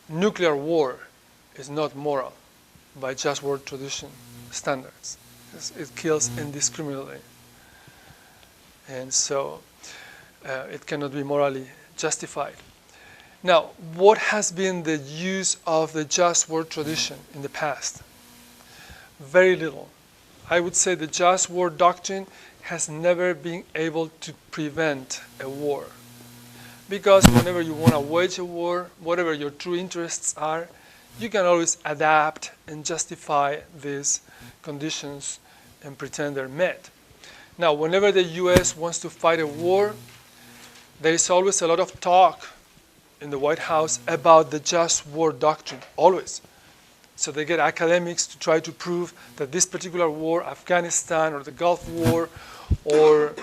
nuclear war is not moral by just world tradition standards. It kills indiscriminately. And so it cannot be morally justified. Now, what has been the use of the just war tradition in the past? Very little. I would say the just war doctrine has never been able to prevent a war. Because whenever you want to wage a war, whatever your true interests are, you can always adapt and justify these conditions and pretend they're met. Now, whenever the US wants to fight a war, there is always a lot of talk in the White House about the just war doctrine, always. So they get academics to try to prove that this particular war, Afghanistan or the Gulf War or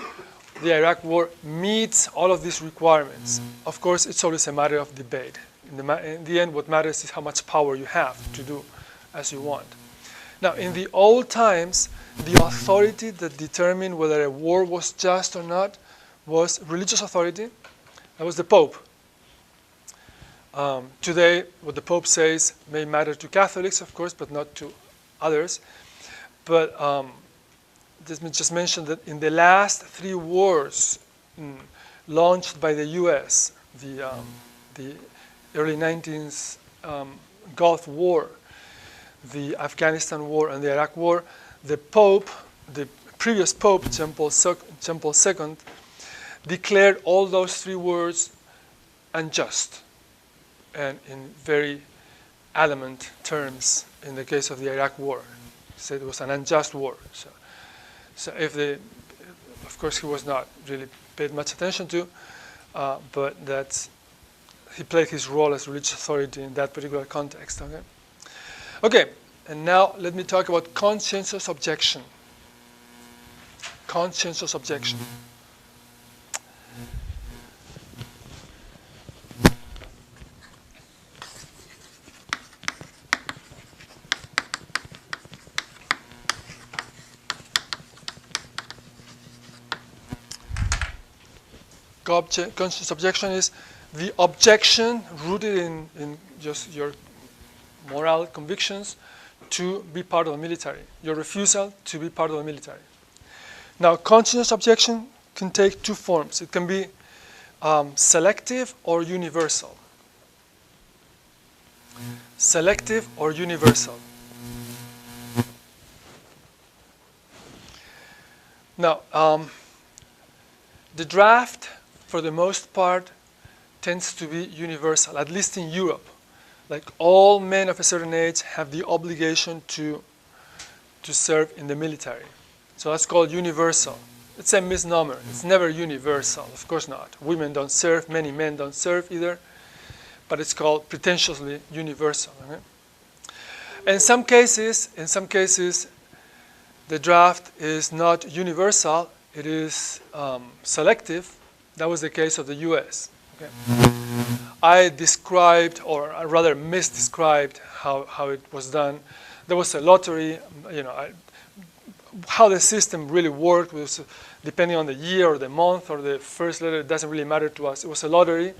the Iraq War, meets all of these requirements. Of course, it's always a matter of debate. In the end, what matters is how much power you have to do as you want. Now, in the old times, the authority that determined whether a war was just or not was religious authority. That was the Pope. Today, what the Pope says may matter to Catholics, of course, but not to others. But just mention that in the last 3 wars launched by the US, the early 19th Gulf War, the Afghanistan War, and the Iraq War, the Pope, the previous Pope, John Paul II, declared all those 3 wars unjust, and in very adamant terms in the case of the Iraq War. He said it was an unjust war. So of course he was not really paid much attention to, but he played his role as religious authority in that particular context. Okay, and now let me talk about conscientious objection. Conscientious objection. Conscientious objection is the objection rooted in just your moral convictions to be part of the military, your refusal to be part of the military. Now, conscientious objection can take 2 forms. It can be selective or universal. Selective or universal. Now, the draft, for the most part, tends to be universal, at least in Europe. Like all men of a certain age have the obligation to serve in the military. So that's called universal. It's a misnomer. It's never universal. Of course not. Women don't serve. Many men don't serve either. But it's called pretentiously universal. Okay? In some cases, the draft is not universal. It is selective. That was the case of the US. Okay? I described, or rather misdescribed, how it was done. There was a lottery. How the system really worked was depending on the year or the month or the first letter. It doesn't really matter to us. It was a lottery.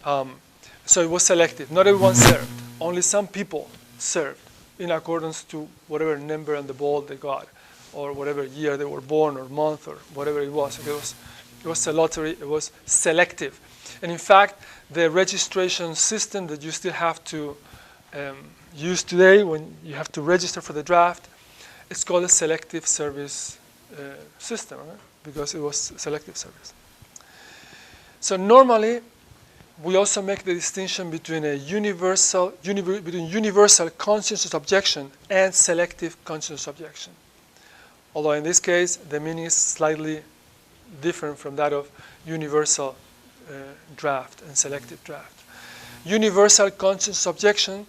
So it was selective. Not everyone served. Only some people served in accordance to whatever number on the ball they got, or whatever year they were born or month or whatever it was. It was a lottery. It was selective. And in fact, the registration system that you still have to use today when you have to register for the draft, it's called a selective service system, right? Because it was selective service. So normally, we also make the distinction between universal conscientious objection and selective conscientious objection. Although in this case, the meaning is slightly different from that of universal draft and selective draft. Universal conscientious objection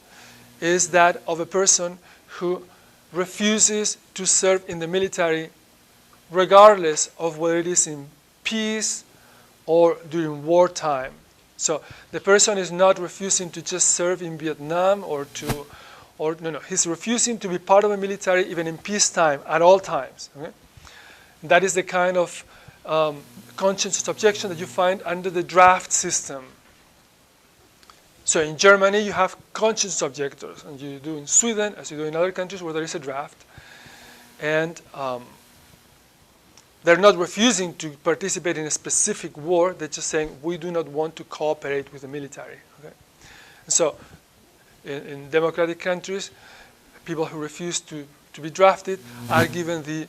is that of a person who refuses to serve in the military regardless of whether it is in peace or during wartime. So the person is not refusing to just serve in Vietnam he's refusing to be part of the military even in peacetime at all times. Okay? That is the kind of conscientious objection that you find under the draft system So in Germany, you have conscience objectors, and you do in Sweden, as you do in other countries where there is a draft. And they're not refusing to participate in a specific war. They're just saying, we do not want to cooperate with the military. Okay? So in democratic countries, people who refuse to be drafted are given the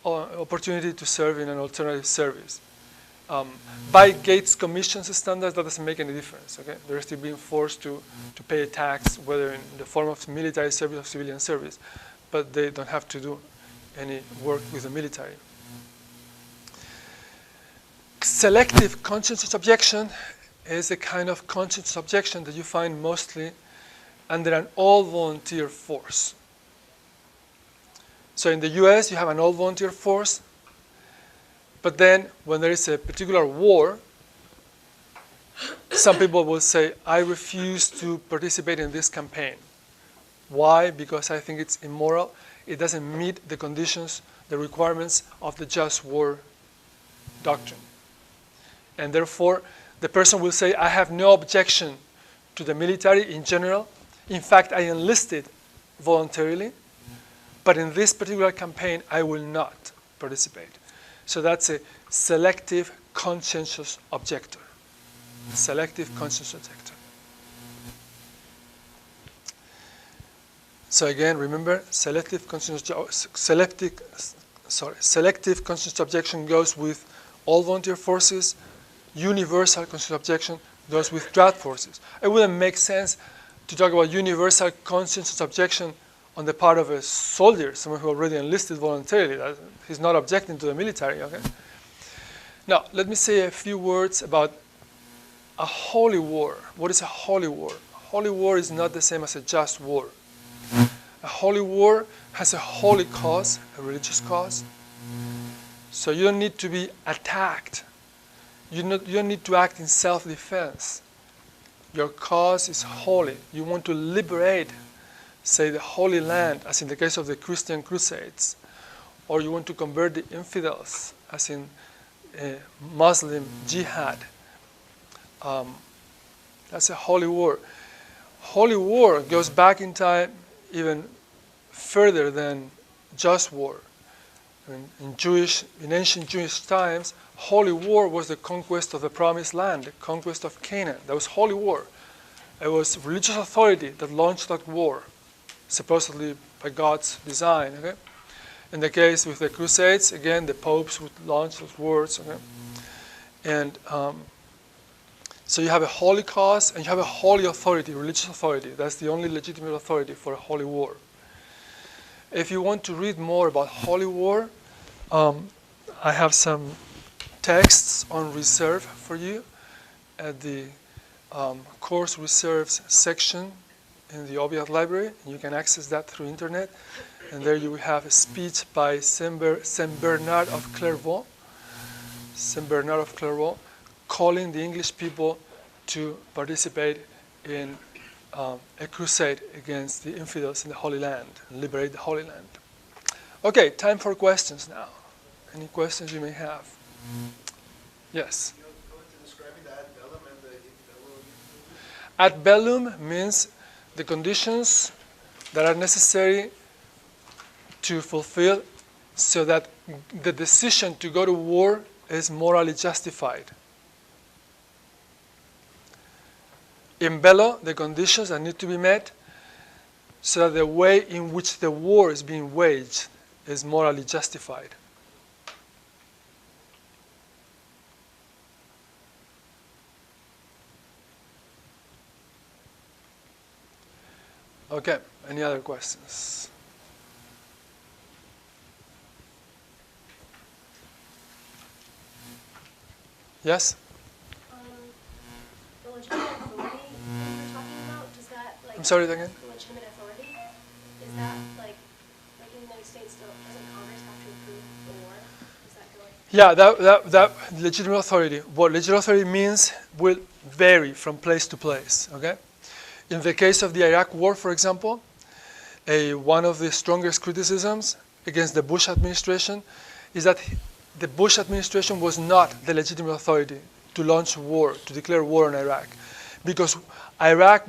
opportunity to serve in an alternative service. By Gates Commission's standards, that doesn't make any difference. Okay? They're still being forced to pay a tax, whether in the form of military service or civilian service, but they don't have to do any work with the military. Selective conscientious objection is a kind of conscientious objection that you find mostly under an all-volunteer force. So in the US, you have an all-volunteer force, but then when there is a particular war, some people will say, I refuse to participate in this campaign. Why? Because I think it's immoral. It doesn't meet the conditions, the requirements of the just war doctrine. And therefore, the person will say, I have no objection to the military in general. In fact, I enlisted voluntarily, but in this particular campaign, I will not participate. So that's a selective conscientious objector. Selective conscientious objector. So again, remember, selective conscientious objection goes with all volunteer forces. Universal conscientious objection goes with draft forces. It wouldn't make sense to talk about universal conscientious objection on the part of a soldier, someone who already enlisted voluntarily. He's not objecting to the military, okay? Now, let me say a few words about a holy war. What is a holy war? A holy war is not the same as a just war. A holy war has a holy cause, a religious cause. So you don't need to be attacked. You don't need to act in self-defense. Your cause is holy. You want to liberate, say, the Holy Land, as in the case of the Christian Crusades. Or you want to convert the infidels, as in Muslim jihad. That's a holy war. Holy war goes back in time even further than just war. In ancient Jewish times, holy war was the conquest of the promised land, the conquest of Canaan. That was holy war. It was religious authority that launched that war, supposedly by God's design. Okay? In the case with the Crusades, again, the popes would launch those wars. Okay? And so you have a holy cause and you have a holy authority, religious authority. That's the only legitimate authority for a holy war. If you want to read more about holy war, I have some texts on reserve for you at the course reserves section in the Obiad Library. You can access that through internet. And there you will have a speech by Saint Bernard of Clairvaux, calling the English people to participate in a crusade against the infidels in the Holy Land, and liberate the Holy Land. Okay, time for questions now. Any questions you may have? Yes? You go into describing the ad bellum and the in bello. Ad bellum means the conditions that are necessary to fulfill so that the decision to go to war is morally justified. In bello, the conditions that need to be met so that the way in which the war is being waged is morally justified. Okay, any other questions? Yes? The legitimate authority you're talking about, does that, like... I'm sorry, again? The legitimate authority, is that, like in the United States, doesn't Congress have to approve the war? Is that going... Yeah, that legitimate authority, what legitimate authority means will vary from place to place, okay? In the case of the Iraq War, for example, one of the strongest criticisms against the Bush administration is that the Bush administration was not the legitimate authority to launch war, to declare war on Iraq, because Iraq was